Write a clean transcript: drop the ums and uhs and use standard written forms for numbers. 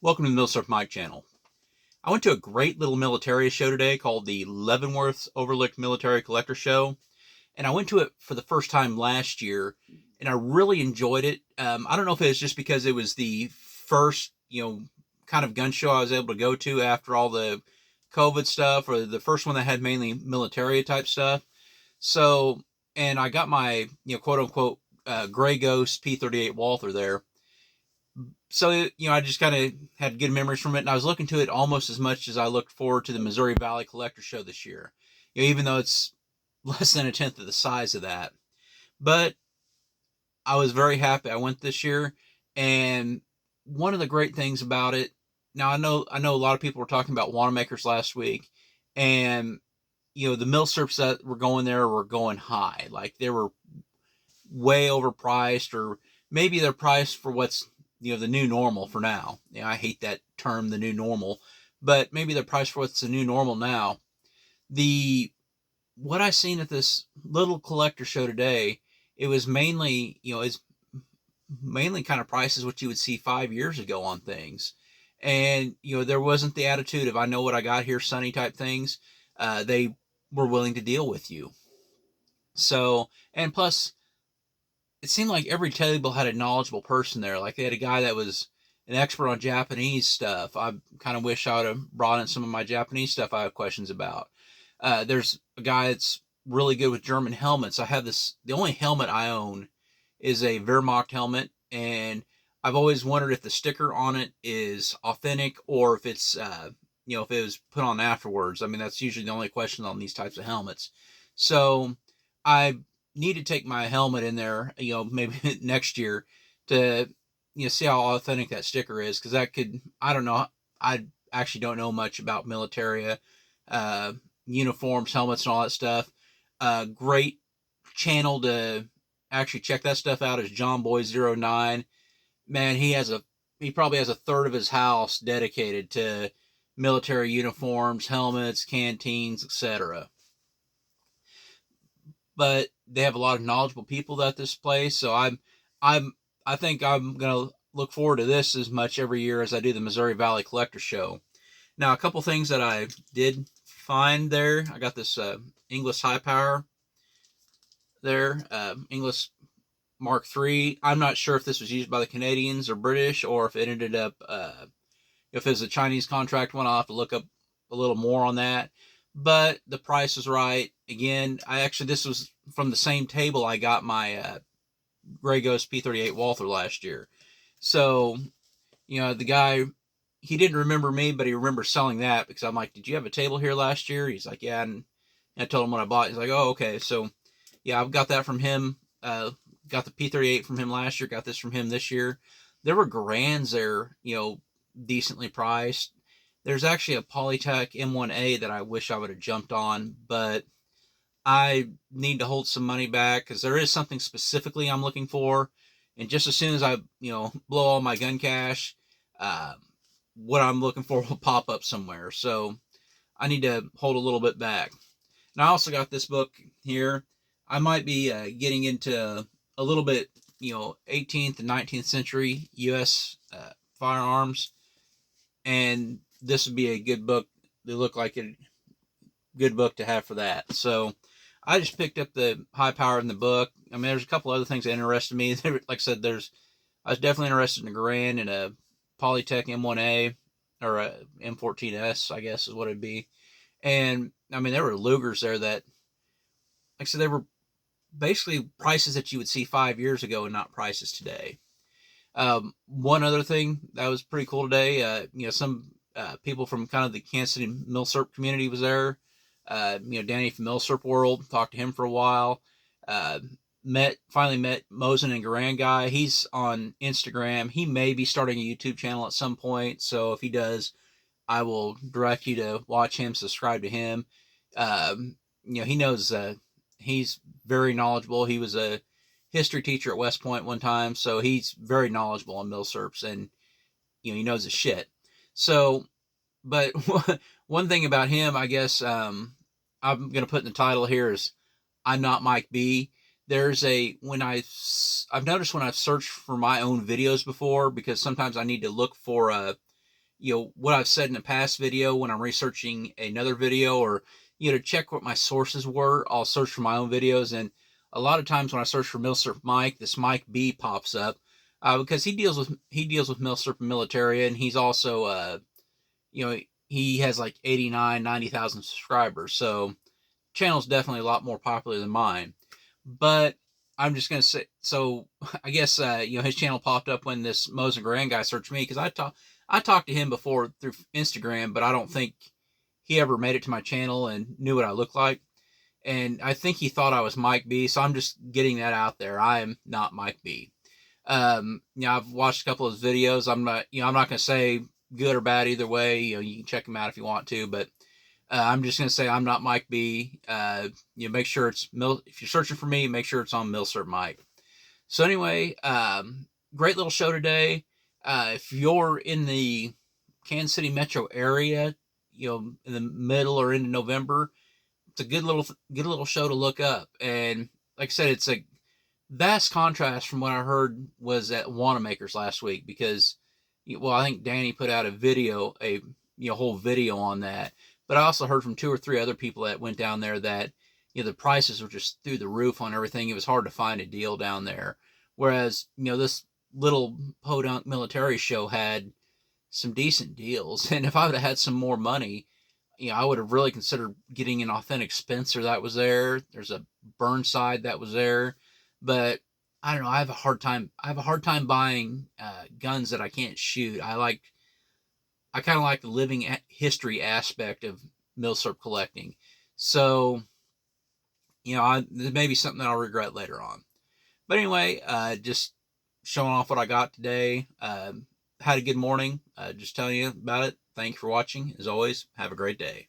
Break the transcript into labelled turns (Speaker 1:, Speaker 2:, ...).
Speaker 1: Welcome to the Milsurp Mike channel. I went to a great little Militaria show today called the Leavenworth's Overlooked Military Collector Show, and I went to it for the first time last year, and I really enjoyed it. I don't know if it was just because it was the first, kind of gun show I was able to go to after all the COVID stuff, or the first one that had mainly Militaria type stuff. So, and I got my, quote unquote, Gray Ghost P38 Walther there. So, I just kind of had good memories from it, and I was looking to it almost as much as I looked forward to the Missouri Valley Collector Show this year. Even though it's less than a tenth of the size of that. But I was very happy I went this year, and one of the great things about it, now I know a lot of people were talking about Wanamaker's last week, and the Milsurps that were going there were going high. Like they were way overpriced, or maybe they're priced for what's the new normal for now. I hate that term, the new normal, but maybe they're priced for what's the new normal now. The What I seen at this little collector show today, it was mainly it's mainly kind of prices what you would see 5 years ago on things, and there wasn't the attitude of I know what I got here, Sonny type things. They were willing to deal with you. So, and plus it seemed like every table had a knowledgeable person there. Like they had a guy that was an expert on Japanese stuff. I kind of wish I would have brought in some of my Japanese stuff I have questions about. There's a guy that's really good with German helmets. I have this, the only helmet I own is a Wehrmacht helmet, and I've always wondered if the sticker on it is authentic or if it's, if it was put on afterwards. I mean, that's usually the only question on these types of helmets. So I need to take my helmet in there, maybe next year to, see how authentic that sticker is. Cause that could, I don't know. I actually don't know much about Militaria, uniforms, helmets, and all that stuff. Great channel to actually check that stuff out is John Boy 09. Man, he probably has a third of his house dedicated to military uniforms, helmets, canteens, etc. But they have a lot of knowledgeable people at this place, so I think I'm gonna look forward to this as much every year as I do the Missouri Valley Collector Show. Now, a couple things that I did find there. I got this English High Power there, English Mark III. I'm not sure if this was used by the Canadians or British, or if it ended up, if it was a Chinese contract one. I'll have to look up a little more on that. But the price is right. Again, this was from the same table I got my Gray Ghost P38 Walther last year. So, the guy, he didn't remember me, but he remembers selling that, because I'm like, did you have a table here last year? He's like, yeah. And I told him what I bought. He's like, oh, okay. So, yeah, I've got that from him. Got the P38 from him last year. Got this from him this year. There were Garands there, decently priced. There's actually a Polytech M1A that I wish I would have jumped on, but I need to hold some money back because there is something specifically I'm looking for. And just as soon as I, blow all my gun cash, what I'm looking for will pop up somewhere. So I need to hold a little bit back. And I also got this book here. I might be getting into a little bit, 18th and 19th century U.S. Firearms. And this would be a good book. They look like a good book to have for that. So I just picked up the High Power in the book. I mean, there's a couple other things that interested me. Like I said, I was definitely interested in a Garand and a Polytech M1A, or a M14S, I guess is what it'd be. And I mean, there were Lugers there that, like I said, they were basically prices that you would see 5 years ago and not prices today. One other thing that was pretty cool today, some people from kind of the Kansas City Milsurp community was there. Danny from Milsurp World, talked to him for a while. Finally met Mosen and Garand guy. He's on Instagram. He may be starting a YouTube channel at some point. So if he does, I will direct you to watch him, subscribe to him. He knows, he's very knowledgeable. He was a history teacher at West Point one time, so he's very knowledgeable on Milsurps, and he knows his shit. So, but one thing about him, I guess, I'm gonna put in the title here is I'm not Mike B. There's I've noticed when I've searched for my own videos before, because sometimes I need to look for what I've said in a past video when I'm researching another video, or to check what my sources were. I'll search for my own videos, and a lot of times when I search for Milsurp Mike, this Mike B pops up, because he deals with Milsurp and Militaria, and he's also you know he has like 89, 90,000 subscribers, so channel's definitely a lot more popular than mine. But I'm just gonna say, so I guess his channel popped up when this Mosin Grand guy searched me, because I talked to him before through Instagram, but I don't think he ever made it to my channel and knew what I looked like. And I think he thought I was Mike B, so I'm just getting that out there. I am not Mike B. I've watched a couple of his videos. I'm not gonna say good or bad either way. You can check him out if you want to, but I'm just gonna say I'm not Mike B. Make sure it's if you're searching for me, make sure it's on Milsurp Mike. So anyway, great little show today. If you're in the Kansas City metro area, in the middle or into November, it's a good little show to look up. And like I said, it's a vast contrast from what I heard was at Wanamaker's last week, because, I think Danny put out a whole video on that. But I also heard from 2 or 3 other people that went down there that, the prices were just through the roof on everything. It was hard to find a deal down there. Whereas, this little podunk Military show had some decent deals. And if I would have had some more money, I would have really considered getting an authentic Spencer that was there. There's a Burnside that was there. But I don't know. I have a hard time buying guns that I can't shoot. I kind of like the living history aspect of Milsurp collecting. So, there may be something that I'll regret later on. But anyway, just showing off what I got today. Had a good morning. Just telling you about it. Thank you for watching. As always, have a great day.